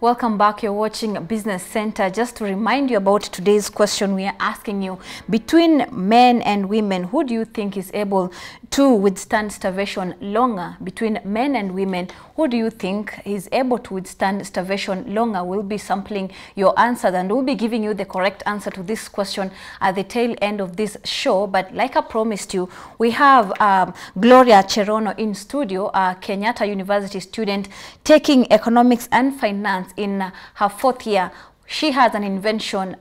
Welcome back. You're watching Business Center. Just to remind you about today's question, we are asking you, between men and women, who do you think is able to withstand starvation longer? Between men and women, who do you think is able to withstand starvation longer? We'll be sampling your answers and we'll be giving you the correct answer to this question at the tail end of this show. But like I promised you, we have Gloria Cherono in studio, a Kenyatta University student taking economics and finance in her 4th year. She has an invention,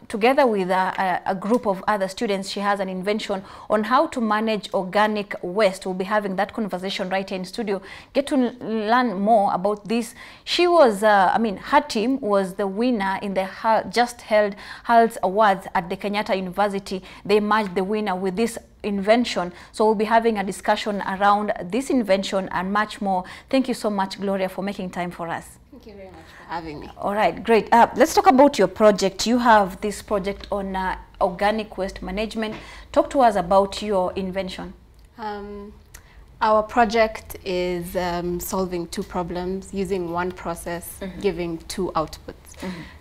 together with a group of other students, she has an invention on how to manage organic waste. We'll be having that conversation right here in studio. Get to learn more about this. She was, her team was the winner in the just held Hult Awards at the Kenyatta University. They matched the winner with this invention. So we'll be having a discussion around this invention and much more. Thank you so much, Gloria, for making time for us. Thank you very much for having me. All right, great. Let's talk about your project. You have this project on organic waste management. Talk to us about your invention. Our project is solving 2 problems using 1 process, giving 2 outputs.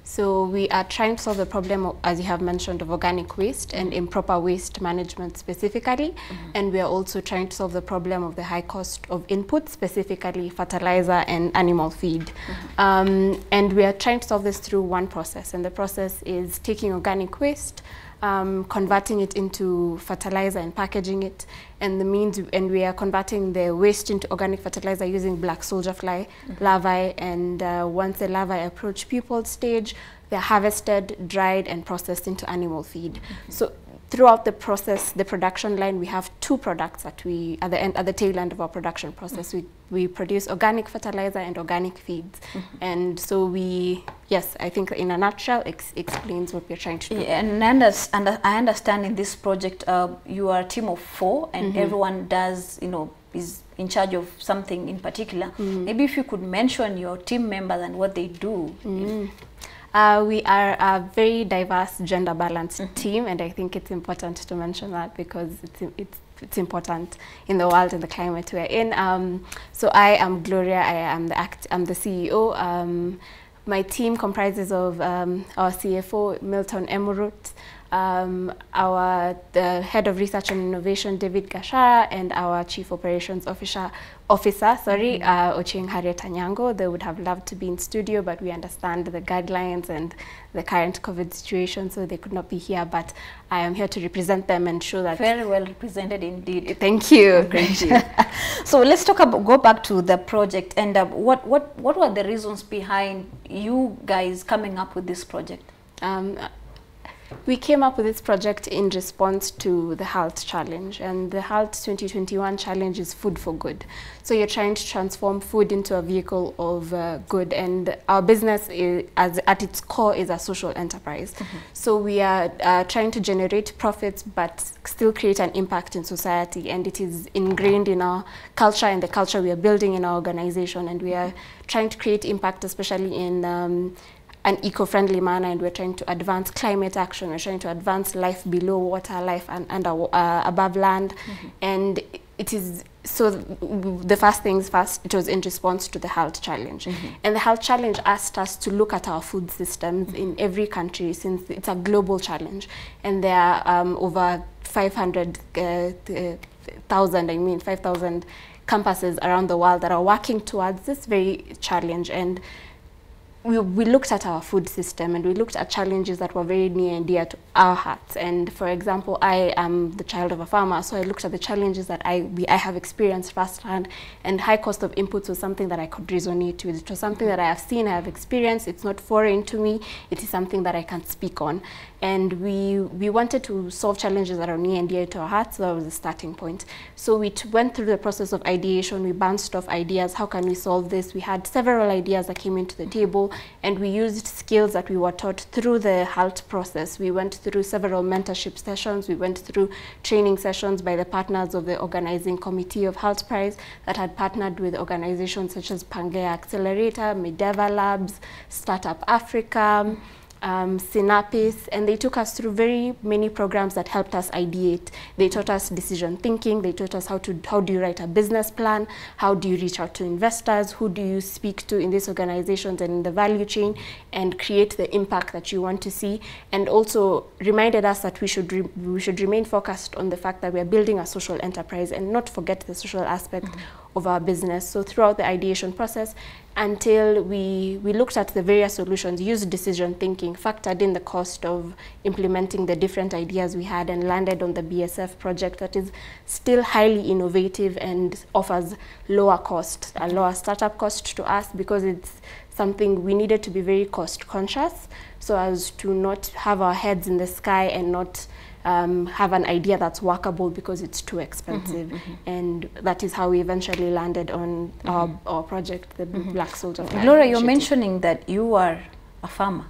So we are trying to solve the problem, as you have mentioned, of organic waste and improper waste management specifically. And we are also trying to solve the problem of the high cost of input, specifically fertilizer and animal feed. And we are trying to solve this through 1 process. And the process is taking organic waste, converting it into fertilizer and packaging it, and we are converting the waste into organic fertilizer using black soldier fly larvae, and once the larvae approach pupal stage, they're harvested, dried, and processed into animal feed. So throughout the process, the production line, we have 2 products that we, at the tail end of our production process, we produce organic fertilizer and organic feeds. And so yes, I think in a nutshell, explains what we're trying to do. Yeah, and I understand in this project, you are a team of 4, and everyone does, is in charge of something in particular. Maybe if you could mention your team members and what they do. We are a very diverse, gender-balanced team, and I think it's important to mention that because it's important in the world and the climate we're in. So I am Gloria. I'm the CEO. My team comprises of our CFO, Milton Emurut, the head of research and innovation, David Gashara, and our chief operations officer, Ochieng Harriet Anyango. They would have loved to be in studio, but we understand the guidelines and the current COVID situation, so they could not be here. But I am here to represent them and show that. Very well represented indeed. Thank you. Thank you. So let's go back to the project, and what were the reasons behind you guys coming up with this project? We came up with this project in response to the Hult Challenge, and the Hult 2021 Challenge is food for good. So you're trying to transform food into a vehicle of good, and our business at its core is a social enterprise. So we are trying to generate profits but still create an impact in society, and it is ingrained in our culture and the culture we are building in our organization, and we are trying to create impact especially in an eco-friendly manner, and we're trying to advance climate action. We're trying to advance life below water, life above land, and it is so. The first things first, it was in response to the Hult Challenge, and the Hult Challenge asked us to look at our food systems in every country, since it's a global challenge, and there are over 500,000 campuses around the world that are working towards this very challenge. And we looked at our food system, and we looked at challenges that were very near and dear to our hearts. And for example, I am the child of a farmer, so I looked at the challenges that I have experienced firsthand, and high cost of inputs was something that I could resonate with. It was something that I have seen, I have experienced. It's not foreign to me. It is something that I can speak on. And we wanted to solve challenges that are near and dear to our hearts, so that was the starting point. So we went through the process of ideation. We bounced off ideas. How can we solve this? We had several ideas that came into the table, and we used skills that we were taught through the Hult process. We went through several mentorship sessions. We went through training sessions by the partners of the organizing committee of Hult Prize that had partnered with organizations such as Pangea Accelerator, Mideva Labs, Startup Africa, Synapis, and they took us through very many programs that helped us ideate. They taught us decision thinking, they taught us how do you write a business plan, how do you reach out to investors, who do you speak to in these organizations and in the value chain, and create the impact that you want to see, and also reminded us that we should remain focused on the fact that we are building a social enterprise and not forget the social aspect of our business. So throughout the ideation process, until we looked at the various solutions, used decision thinking, factored in the cost of implementing the different ideas we had, and landed on the BSF project that is still highly innovative and offers lower cost, a lower startup cost to us, because it's something we needed to be very cost conscious, so as to not have our heads in the sky and not have an idea that's workable because it's too expensive. And that is how we eventually landed on our project, the Black Soldier. Laura, you're mentioning that you are a farmer.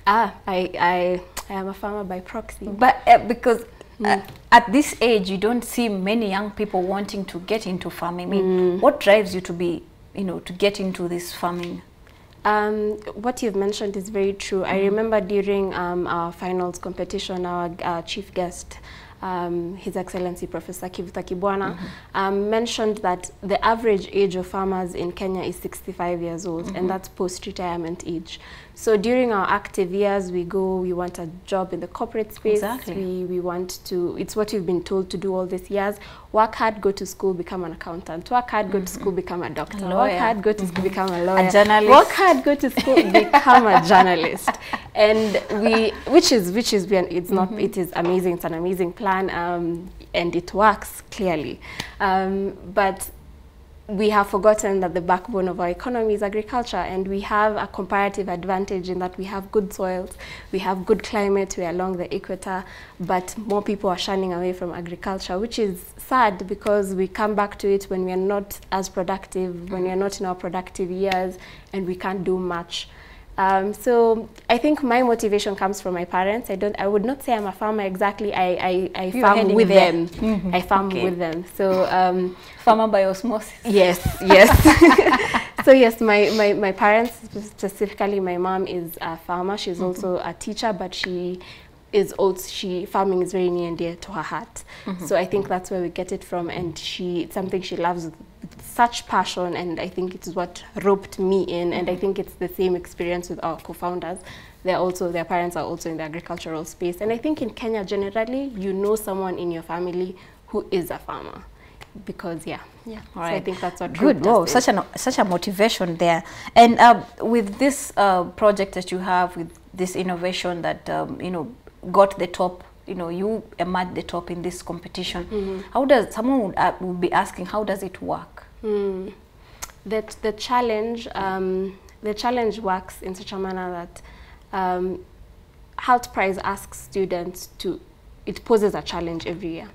I am a farmer by proxy. But because at this age, you don't see many young people wanting to get into farming. I mean, what drives you to be, to get into this farming? What you've mentioned is very true. I remember during our finals competition, our chief guest, His Excellency Professor Kivuta Kibwana, mentioned that the average age of farmers in Kenya is 65 years old, and that's post-retirement age. So during our active years, we want a job in the corporate space. Exactly. We want to, it's what we've been told to do all these years. Work hard, go to school, become an accountant. Work hard, go to school, become a doctor. Work hard, go to school, become a lawyer. A journalist. Work hard, go to school, become a journalist. And which is it is amazing. It's an amazing plan, and it works clearly. But we have forgotten that the backbone of our economy is agriculture, and we have a comparative advantage in that we have good soils, we have good climate, we're along the equator, but more people are shunning away from agriculture, which is sad, because we come back to it when we are not as productive, when we are not in our productive years, and we can't do much. So I think my motivation comes from my parents. I would not say I'm a farmer exactly. I farm with them. I farm with them. So farmer by osmosis. Yes. So yes, my parents, specifically my mom, is a farmer. She's also a teacher, but farming is very near and dear to her heart. So I think that's where we get it from, and it's something she loves with such passion, and I think it's what roped me in, and I think it's the same experience with our co-founders. Their parents are also in the agricultural space, and I think in Kenya generally, someone in your family who is a farmer, because All right. So I think that's what good. Wow, such a motivation there. And with this project that you have, with this innovation that got the top, you emerged the top in this competition. How does someone would be asking, how does it work? The challenge works in such a manner that Hult Prize asks students it poses a challenge every year.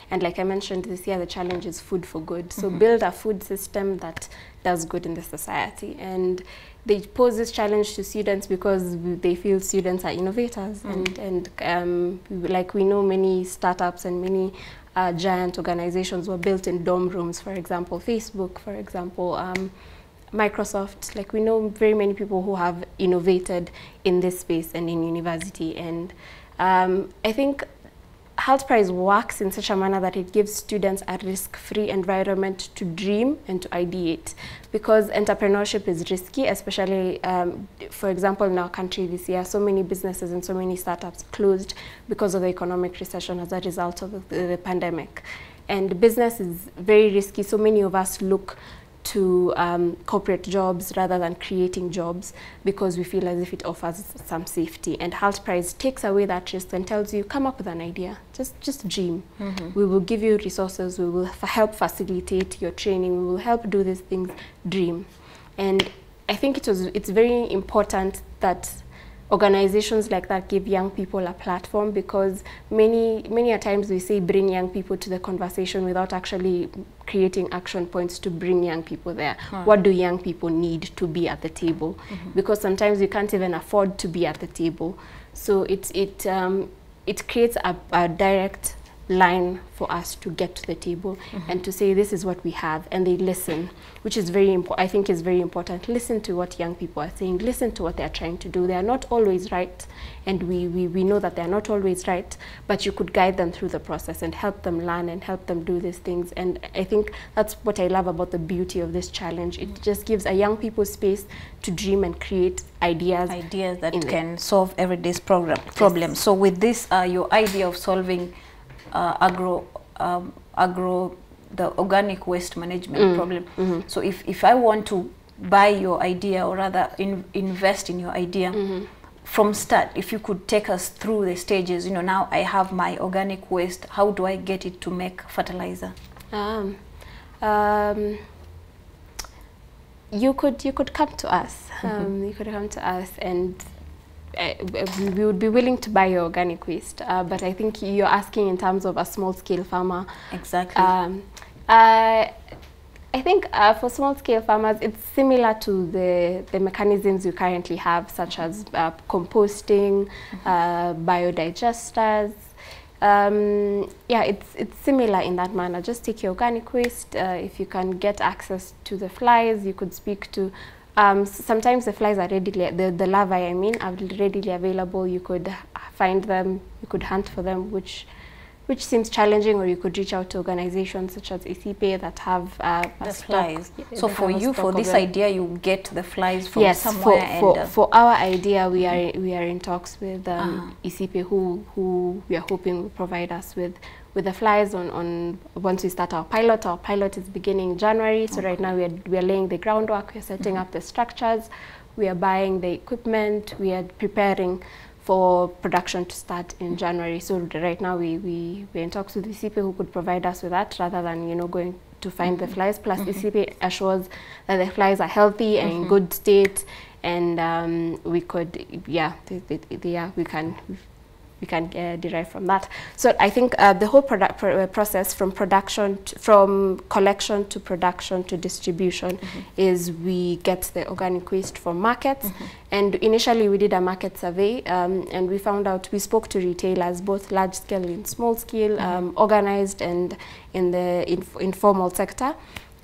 And like I mentioned, this year the challenge is food for good. So build a food system that does good in the society. And they pose this challenge to students because they feel students are innovators. And like we know, many startups and many giant organizations were built in dorm rooms, for example, Facebook, for example, Microsoft. Like we know very many people who have innovated in this space and in university. And I think Hult Prize works in such a manner that it gives students a risk-free environment to dream and to ideate, because entrepreneurship is risky, especially, for example, in our country this year, so many businesses and so many startups closed because of the economic recession as a result of the pandemic. And business is very risky, so many of us look to corporate jobs rather than creating jobs, because we feel as if it offers some safety. And Hult Prize takes away that risk and tells you, come up with an idea, just dream. We will give you resources, we will help facilitate your training, we will help do these things, dream. And I think it's very important that organizations like that give young people a platform, because many a times we say bring young people to the conversation without actually creating action points to bring young people there. What do young people need to be at the table? Because sometimes you can't even afford to be at the table. So it creates a direct line for us to get to the table and to say this is what we have, and they listen, which is very important. I think is very important. Listen to what young people are saying. Listen to what they are trying to do. They are not always right, and we know that they are not always right, but you could guide them through the process and help them learn and help them do these things. And I think that's what I love about the beauty of this challenge. It just gives a young people space to dream and create ideas that can solve everyday's problems. So with this, your idea of solving the organic waste management problem. So if I want to buy your idea, or rather invest in your idea from start, if you could take us through the stages, you know, now I have my organic waste, how do I get it to make fertilizer? You could come to us. You could come to us, and we would be willing to buy your organic waste. But I think you're asking in terms of a small-scale farmer. Exactly. I think for small-scale farmers, it's similar to the mechanisms we currently have, such as composting, biodigesters. Yeah, it's similar in that manner. Just take your organic waste. If you can get access to the flies, you could speak to. Sometimes the flies are readily, the larvae I mean, are readily available. You could find them, you could hunt for them, which seems challenging, or you could reach out to organizations such as ICIPE that have the flies. So for you, for this idea, you get the flies from somewhere. For our idea, we are in talks with ICIPE, who we are hoping will provide us with the flies on once we start our pilot. Our pilot is beginning in January. So right now we are laying the groundwork. We are setting up the structures. We are buying the equipment. We are preparing for production to start in January. So right now we're in talks with ICIPE, who could provide us with that, rather than, you know, going to find the flies. Plus ICIPE assures that the flies are healthy and in good state, and we could, we can derive from that. So I think the whole process from collection to production to distribution is we get the organic waste from markets. And initially we did a market survey, and we found out, we spoke to retailers, both large scale and small scale, organized and in the informal sector.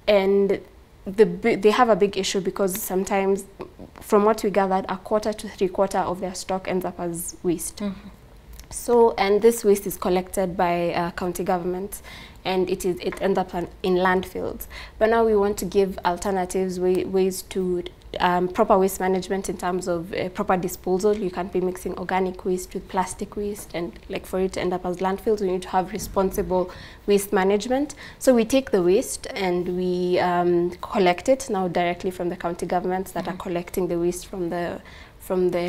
And they have a big issue, because sometimes, from what we gathered, a quarter to 3/4 of their stock ends up as waste. So, and this waste is collected by county governments, and it ends up in landfills. But now we want to give alternatives, ways to proper waste management in terms of proper disposal. You can't be mixing organic waste with plastic waste, and like for it to end up as landfills, we need to have responsible waste management. So we take the waste and we collect it now directly from the county governments that are collecting the waste from the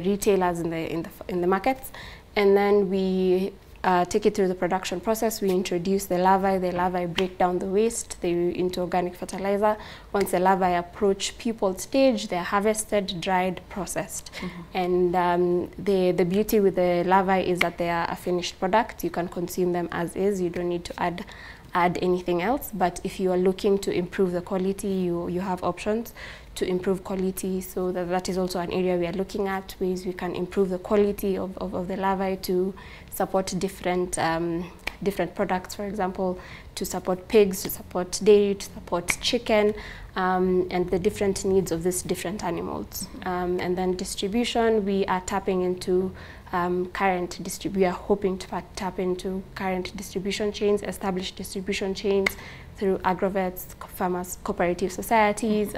retailers in the markets. And then we take it through the production process. We introduce the larvae break down the waste into organic fertilizer. Once the larvae approach pupal stage, they're harvested, dried, processed. And the beauty with the larvae is that they are a finished product. You can consume them as is. You don't need to add anything else. But if you are looking to improve the quality, you have options to improve quality. So that is also an area we are looking at, ways we can improve the quality of the larvae to support different products, for example, to support pigs, to support dairy, to support chicken, and the different needs of these different animals. And then distribution, we are tapping into we are hoping to tap into current distribution chains, established distribution chains through agrovets, farmers, cooperative societies,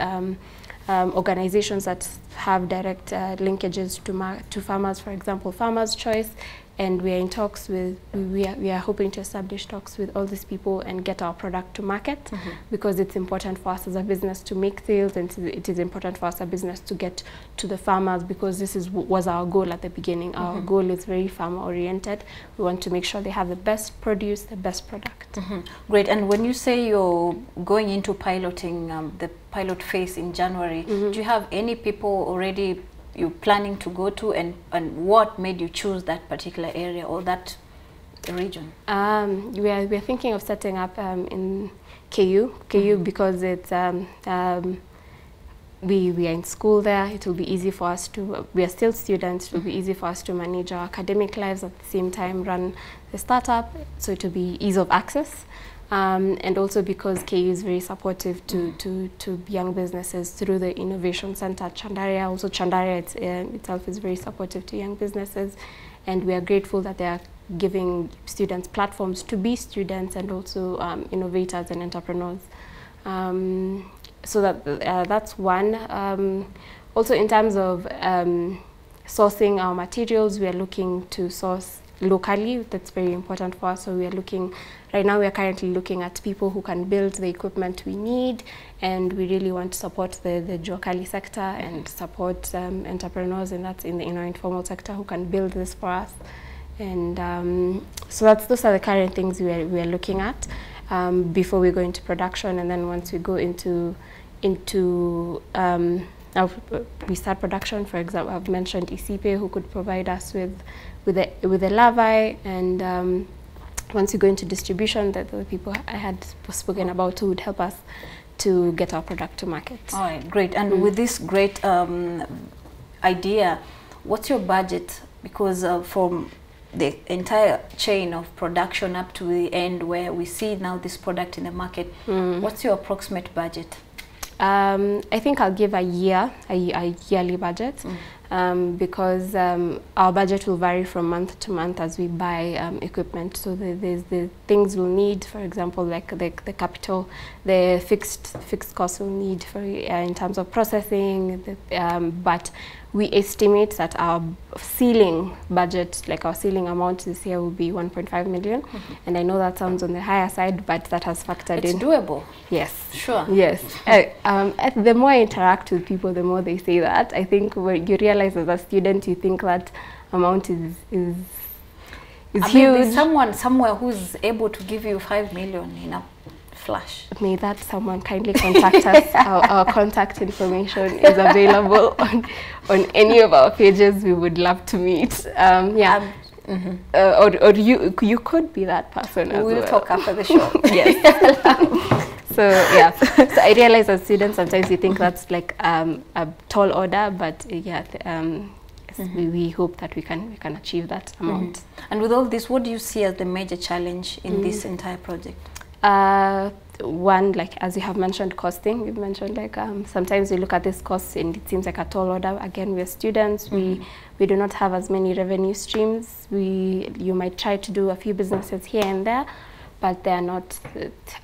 organizations that have direct linkages to farmers, for example, Farmers' Choice. And we are in talks with, we are hoping to establish talks with all these people and get our product to market, because it's important for us as a business to make sales, and it is important for us as a business to get to the farmers, because this was our goal at the beginning. Our goal is very farmer oriented. We want to make sure they have the best produce, the best product. Great. And when you say you're going into piloting, the pilot phase in January, do you have any people already you're planning to go to, and what made you choose that particular area or that region? We are thinking of setting up in KU because it's we are in school there. It will be easy for us to, we are still students, it will be easy for us to manage our academic lives at the same time, run the startup, so it will be ease of access. And also because KU is very supportive to young businesses through the Innovation Center at Chandaria. Also Chandaria itself is very supportive to young businesses, and we are grateful that they are giving students platforms to be students and also innovators and entrepreneurs. So that's one. Also in terms of sourcing our materials, we are looking to source locally. That's very important for us. So we are looking, right now we are currently looking at people who can build the equipment we need, and we really want to support the Juakali sector and support entrepreneurs, and that's in the informal sector, who can build this for us. And so those are the current things we are looking at before we go into production. And then once we go into we start production, for example, I've mentioned Isipe, who could provide us with the larvae, and once we go into distribution, that the people I had spoken about who would help us to get our product to market. All right, great. And with this great idea, what's your budget? Because from the entire chain of production up to the end where we see now this product in the market, what's your approximate budget? I think I'll give a yearly budget, because our budget will vary from month to month as we buy equipment. So there's the things we'll need, for example, like the capital, the fixed costs we'll need for in terms of processing. But we estimate that our ceiling budget, like our ceiling amount this year, will be 1.5 million. And I know that sounds on the higher side, but that has factored in. It's doable. Yes. Sure. Yes. The more I interact with people, the more they say that. I think when you realize as a student, you think that amount is huge. There's someone somewhere who's able to give you 5 million in a flash. May that someone kindly contact us. Our contact information is available on any of our pages. We would love to meet. Yeah. Or you could be that person as well. We'll talk after the show. Yes. So yeah, so I realize as students sometimes you think that's like a tall order, but yeah, we hope that we can achieve that amount. And with all this, what do you see as the major challenge in this entire project? One, like as you have mentioned, costing. We've mentioned like sometimes we look at this cost and it seems like a tall order. Again, we are students. We do not have as many revenue streams. You might try to do a few businesses here and there, but they are not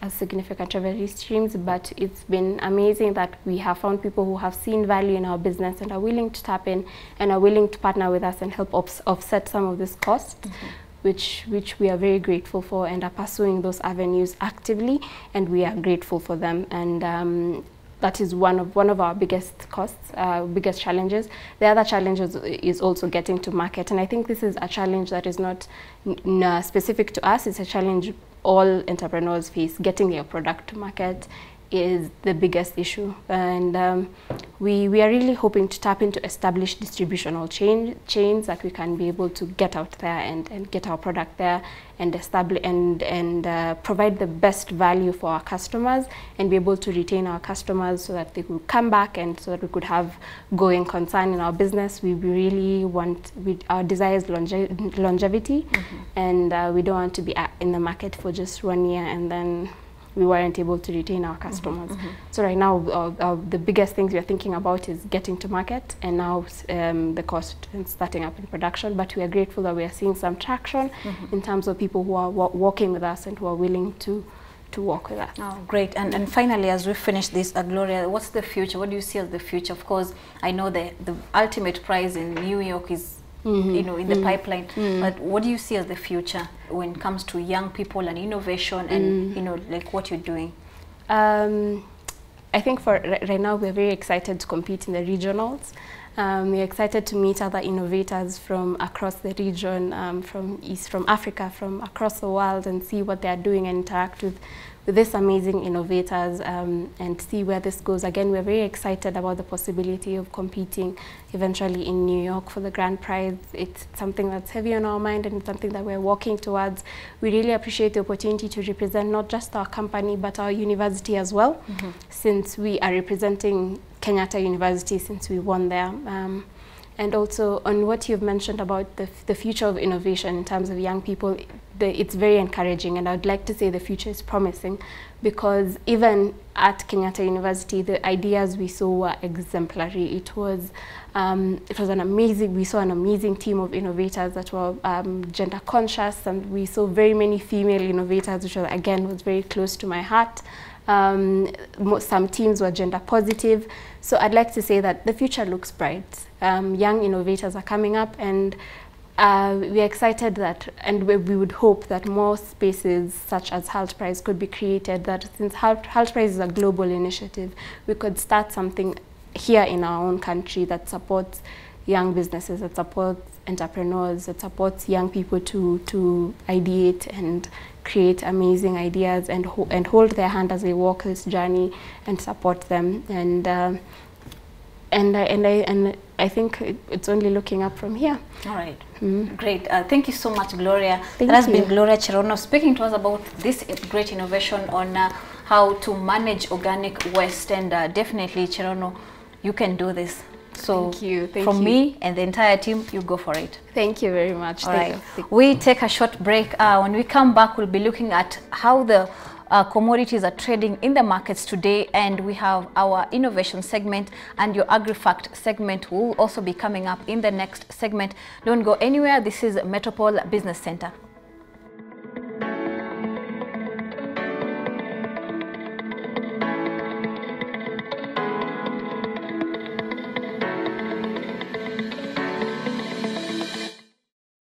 as significant revenue streams. But it's been amazing that we have found people who have seen value in our business and are willing to tap in and are willing to partner with us and help offset some of this cost. Which we are very grateful for, and are pursuing those avenues actively, and we are grateful for them. And that is one of our biggest costs, biggest challenges. The other challenge is also getting to market, and I think this is a challenge that is not specific to us. It's a challenge all entrepreneurs face. Getting your product to market is the biggest issue, and we are really hoping to tap into established distributional chains that we can be able to get out there and get our product there and establish and provide the best value for our customers, and be able to retain our customers so that they could come back, and so that we could have going concern in our business. We really want, our desire is longevity, and we don't want to be in the market for just 1 year and then we weren't able to retain our customers. So right now, the biggest things we are thinking about is getting to market, and now the cost and starting up in production. But we are grateful that we are seeing some traction in terms of people who are working with us and who are willing to work with us. Oh, great. And finally, as we finish this, Gloria, what's the future? What do you see as the future? Of course, I know the ultimate prize in New York is you know, in the pipeline. But what do you see as the future when it comes to young people and innovation and, you know, like what you're doing? I think for right now, we're very excited to compete in the regionals. We're excited to meet other innovators from across the region, from Africa, from across the world, and see what they're doing and interact with these amazing innovators, and see where this goes. Again, we're very excited about the possibility of competing eventually in New York for the grand prize. It's something that's heavy on our mind, and it's something that we're working towards. We really appreciate the opportunity to represent not just our company, but our university as well, since we are representing Kenyatta University since we won there. And also on what you've mentioned about the future of innovation in terms of young people, it's very encouraging, and I'd like to say the future is promising, because even at Kenyatta University, the ideas we saw were exemplary. It was an amazing, we saw an amazing team of innovators that were gender conscious, and we saw very many female innovators, which was, again, was very close to my heart. Some teams were gender positive. So I'd like to say that the future looks bright. Young innovators are coming up, and we're excited that, and we would hope that more spaces such as Hult Prize could be created, that since Hult Prize is a global initiative, we could start something here in our own country that supports young businesses, that supports entrepreneurs, that supports young people to ideate and create amazing ideas, and hold their hand as they walk this journey and support them. And I think it's only looking up from here. All right. Great. Thank you so much, Gloria. Thank that has you. been Gloria Cherono speaking to us about this great innovation on how to manage organic waste. And definitely, Cherono, you can do this. So Thank you. From me and the entire team, you go for it. Thank you very much. All right. We take a short break. When we come back, we'll be looking at how the commodities are trading in the markets today, and we have our innovation segment, and your AgriFact segment will also be coming up in the next segment. Don't go anywhere. This is Metropole Business Center.